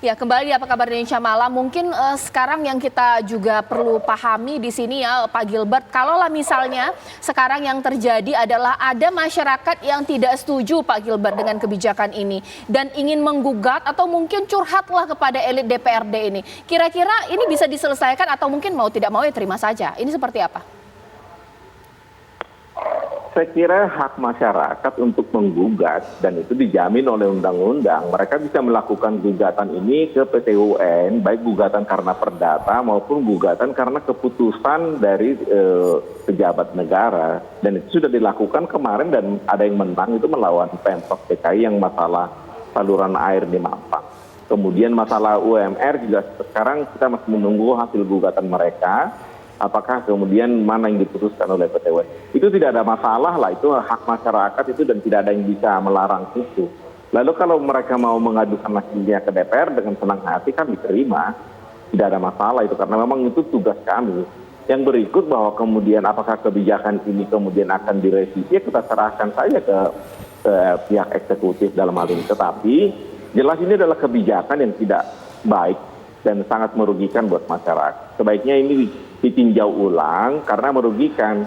Ya, kembali di Apa Kabar Indonesia Malam. Mungkin sekarang yang kita juga perlu pahami di sini ya, Pak Gilbert. Kalaulah misalnya sekarang yang terjadi adalah ada masyarakat yang tidak setuju, Pak Gilbert, dengan kebijakan ini dan ingin menggugat atau mungkin curhatlah kepada elit DPRD ini. Kira-kira ini bisa diselesaikan atau mungkin mau tidak mau ya terima saja. Ini seperti apa? Saya kira hak masyarakat untuk menggugat dan itu dijamin oleh undang-undang. Mereka bisa melakukan gugatan ini ke PT UN, baik gugatan karena perdata maupun gugatan karena keputusan dari pejabat negara. Dan itu sudah dilakukan kemarin dan ada yang menang itu melawan Pemprov DKI yang masalah saluran air di Mampang. Kemudian masalah UMR juga sekarang kita masih menunggu hasil gugatan mereka. Apakah kemudian mana yang diputuskan oleh PT UN. Itu tidak ada masalah lah, itu hak masyarakat itu dan tidak ada yang bisa melarang itu. Lalu kalau mereka mau mengadukan hasilnya ke DPR dengan senang hati kan diterima. Tidak ada masalah itu karena memang itu tugas kami. Yang berikut bahwa kemudian apakah kebijakan ini kemudian akan direvisi, ya kita serahkan saja ke pihak eksekutif dalam hal ini. Tetapi jelas ini adalah kebijakan yang tidak baik dan sangat merugikan buat masyarakat. Sebaiknya ini ditinjau ulang karena merugikan.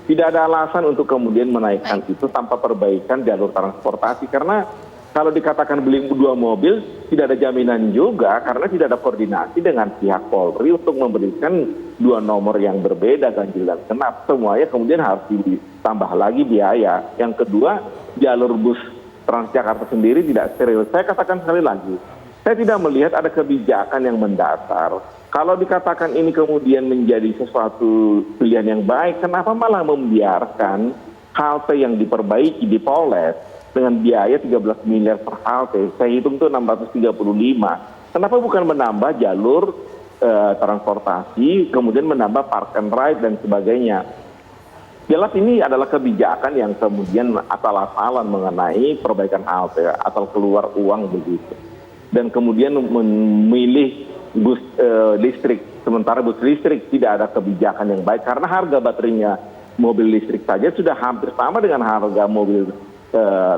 Tidak ada alasan untuk kemudian menaikkan itu tanpa perbaikan jalur transportasi. Karena kalau dikatakan beli 2 mobil, tidak ada jaminan juga karena tidak ada koordinasi dengan pihak Polri untuk memberikan 2 nomor yang berbeda ganjil dan genap. Semuanya kemudian harus ditambah lagi biaya. Yang kedua, jalur bus Transjakarta sendiri tidak steril. Saya katakan sekali lagi, saya tidak melihat ada kebijakan yang mendasar. Kalau dikatakan ini kemudian menjadi sesuatu pilihan yang baik, kenapa malah membiarkan halte yang diperbaiki di Polres dengan biaya 13 miliar per halte? Saya hitung itu 635. Kenapa bukan menambah jalur transportasi, kemudian menambah park and ride dan sebagainya? Jelas ini adalah kebijakan yang kemudian asal-asalan mengenai perbaikan halte, asal keluar uang begitu. Dan kemudian memilih bus listrik, sementara bus listrik tidak ada kebijakan yang baik karena harga baterainya mobil listrik saja sudah hampir sama dengan harga mobil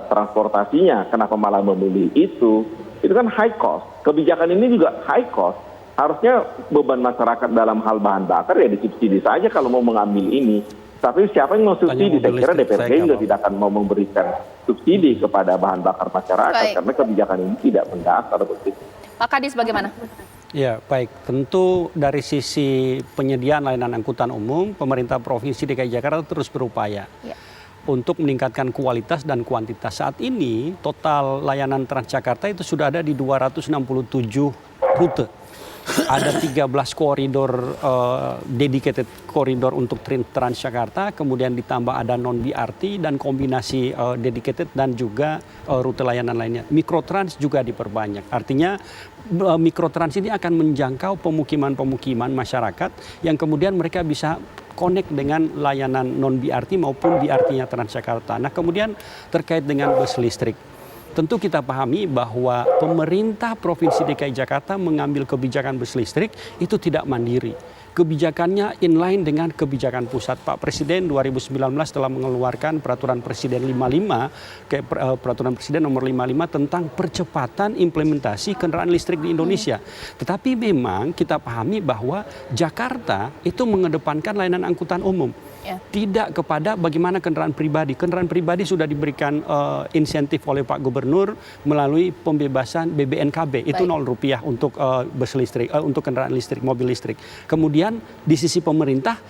transportasinya. Kenapa malah memilih itu? Itu kan high cost. Kebijakan ini juga high cost. Harusnya beban masyarakat dalam hal bahan bakar ya disubsidi saja kalau mau mengambil ini. Tapi siapa yang mau subsidi? Saya kira DPRD juga tidak akan mau memberikan subsidi kepada bahan bakar masyarakat karena kebijakan ini tidak mendasar begitu. Pak Kadis bagaimana? Ya, baik. Tentu dari sisi penyediaan layanan angkutan umum, pemerintah Provinsi DKI Jakarta terus berupaya untuk meningkatkan kualitas dan kuantitas. Saat ini total layanan Transjakarta itu sudah ada di 267 rute. Ada 13 koridor dedicated koridor untuk Transjakarta, kemudian ditambah ada non-BRT dan kombinasi dedicated dan juga rute layanan lainnya. Mikrotrans juga diperbanyak. Artinya Mikrotrans ini akan menjangkau pemukiman-pemukiman masyarakat yang kemudian mereka bisa connect dengan layanan non-BRT maupun BRT-nya Transjakarta. Nah, kemudian terkait dengan bus listrik. Tentu kita pahami bahwa pemerintah Provinsi DKI Jakarta mengambil kebijakan bus listrik itu tidak mandiri. Kebijakannya inline dengan kebijakan pusat. Pak Presiden 2019 telah mengeluarkan Peraturan Presiden 55, Peraturan Presiden nomor 55 tentang percepatan implementasi kendaraan listrik di Indonesia. Tetapi memang kita pahami bahwa Jakarta itu mengedepankan layanan angkutan umum. Tidak kepada bagaimana kendaraan pribadi. Kendaraan pribadi sudah diberikan insentif oleh Pak Gubernur melalui pembebasan BBNKB. Itu Rp0 untuk bus listrik, untuk kendaraan listrik, mobil listrik. Kemudian di sisi pemerintah,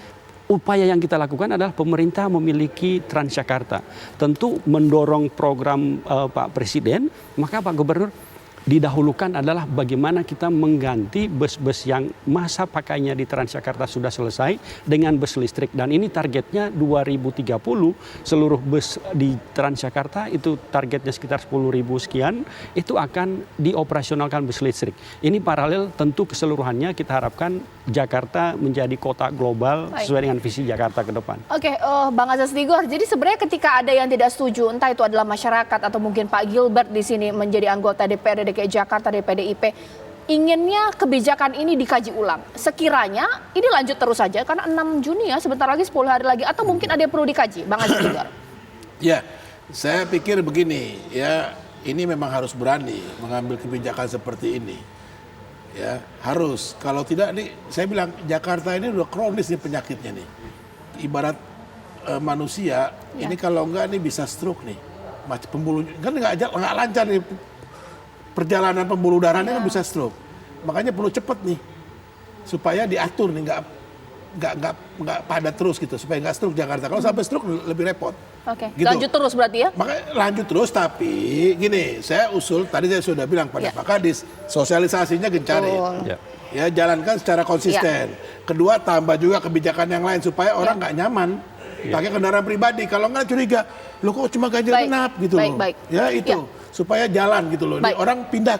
upaya yang kita lakukan adalah pemerintah memiliki Transjakarta. Tentu mendorong program Pak Presiden, maka Pak Gubernur didahulukan adalah bagaimana kita mengganti bus-bus yang masa pakainya di Transjakarta sudah selesai dengan bus listrik. Dan ini targetnya 2030 seluruh bus di Transjakarta itu targetnya sekitar 10.000 sekian itu akan dioperasionalkan bus listrik. Ini paralel tentu keseluruhannya kita harapkan Jakarta menjadi kota global sesuai dengan visi Jakarta ke depan. Oke, Bang Azaz Tigor, jadi sebenarnya ketika ada yang tidak setuju, entah itu adalah masyarakat atau mungkin Pak Gilbert di sini menjadi anggota DPRD DKI Jakarta dari PDIP, inginnya kebijakan ini dikaji ulang. Sekiranya ini lanjut terus saja karena 6 Juni ya, sebentar lagi 10 hari lagi, atau mungkin ada yang perlu dikaji, Bang Azaz Tigor? Ya, saya pikir begini, ya ini memang harus berani mengambil kebijakan seperti ini. Ya, harus. Kalau tidak nih, saya bilang Jakarta ini udah kronis nih penyakitnya nih. Ibarat manusia, ini kalau enggak nih bisa stroke nih. Macam pembuluh, kan nggak lancar nih perjalanan pembuluh darahnya kan bisa stroke. Makanya perlu cepet nih supaya diatur nih, nggak padat terus gitu, supaya nggak stroke Jakarta. Kalau sampai stroke lebih repot. Oke, Gitu. lanjut terus berarti ya? Makanya lanjut terus, tapi gini, saya usul, tadi saya sudah bilang pada Pak Kadis, sosialisasinya gencarin. Ya, jalankan secara konsisten. Kedua, tambah juga kebijakan yang lain supaya orang nggak nyaman pakai kendaraan pribadi. Kalau nggak curiga, lo kok cuma ganjil genap gitu loh. Ya itu, supaya jalan gitu loh. Orang pindah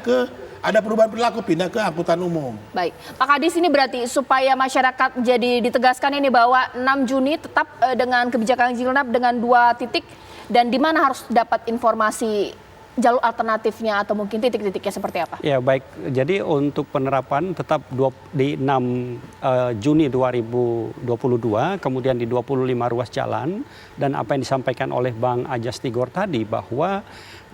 ada perubahan perilaku, pindah ke angkutan umum. Baik, Pak Kadis, ini berarti supaya masyarakat jadi ditegaskan ini bahwa 6 Juni tetap dengan kebijakan ganjil genap dengan 2 titik, dan di mana harus dapat informasi jalur alternatifnya atau mungkin titik-titiknya seperti apa? Ya baik, jadi untuk penerapan tetap di 6 Juni 2022, kemudian di 25 ruas jalan, dan apa yang disampaikan oleh Bang Ajas Tigor tadi bahwa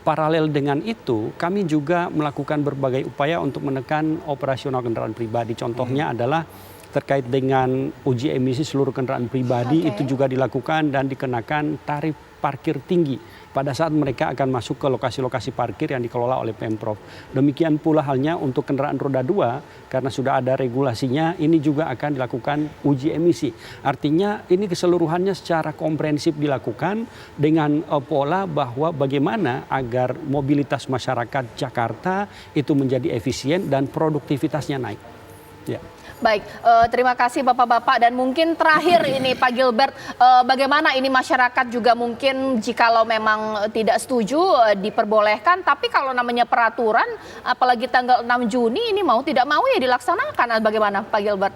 paralel dengan itu, kami juga melakukan berbagai upaya untuk menekan operasional kendaraan pribadi. Contohnya adalah terkait dengan uji emisi seluruh kendaraan pribadi, itu juga dilakukan dan dikenakan tarif parkir tinggi pada saat mereka akan masuk ke lokasi-lokasi parkir yang dikelola oleh Pemprov. Demikian pula halnya untuk kendaraan roda 2, karena sudah ada regulasinya, ini juga akan dilakukan uji emisi. Artinya ini keseluruhannya secara komprehensif dilakukan dengan pola bahwa bagaimana agar mobilitas masyarakat Jakarta itu menjadi efisien dan produktivitasnya naik. Ya. Baik, terima kasih Bapak-Bapak, dan mungkin terakhir ini Pak Gilbert, bagaimana ini masyarakat juga mungkin jikalau memang tidak setuju diperbolehkan, tapi kalau namanya peraturan apalagi tanggal 6 Juni ini mau tidak mau ya dilaksanakan, bagaimana Pak Gilbert?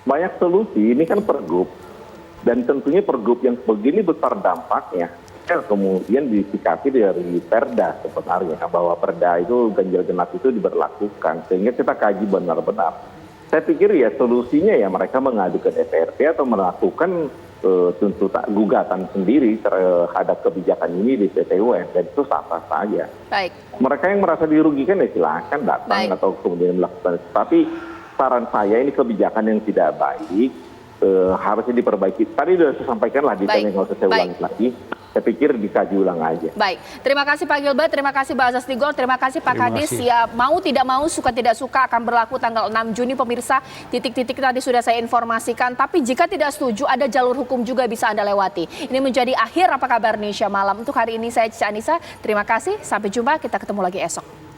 Banyak solusi, ini kan pergub, dan tentunya pergub yang begini besar dampaknya kemudian disikapi dari Perda sebenarnya, bahwa Perda itu ganjil genap itu diberlakukan, sehingga kita kaji benar-benar. Saya pikir ya solusinya ya mereka mengadu ke DPRD atau melakukan tuntutan gugatan sendiri terhadap kebijakan ini di PT UN, dan itu sah-sah saja. Baik. Mereka yang merasa dirugikan ya silakan datang atau kemudian melakukan. Tapi saran saya, ini kebijakan yang tidak baik, harusnya diperbaiki. Tadi sudah saya sampaikan lah, detailnya nggak usah saya ulangi lagi. Saya pikir dikaji ulang aja. Baik, terima kasih Pak Gilbert, terima kasih Pak Ajas Tigor, terima kasih Pak Kadis. Ya, mau tidak mau, suka tidak suka akan berlaku tanggal 6 Juni pemirsa. Titik-titik tadi sudah saya informasikan, tapi jika tidak setuju ada jalur hukum juga bisa Anda lewati. Ini menjadi akhir Apa Kabar Indonesia Malam. Untuk hari ini saya Cica Anissa, terima kasih, sampai jumpa, kita ketemu lagi esok.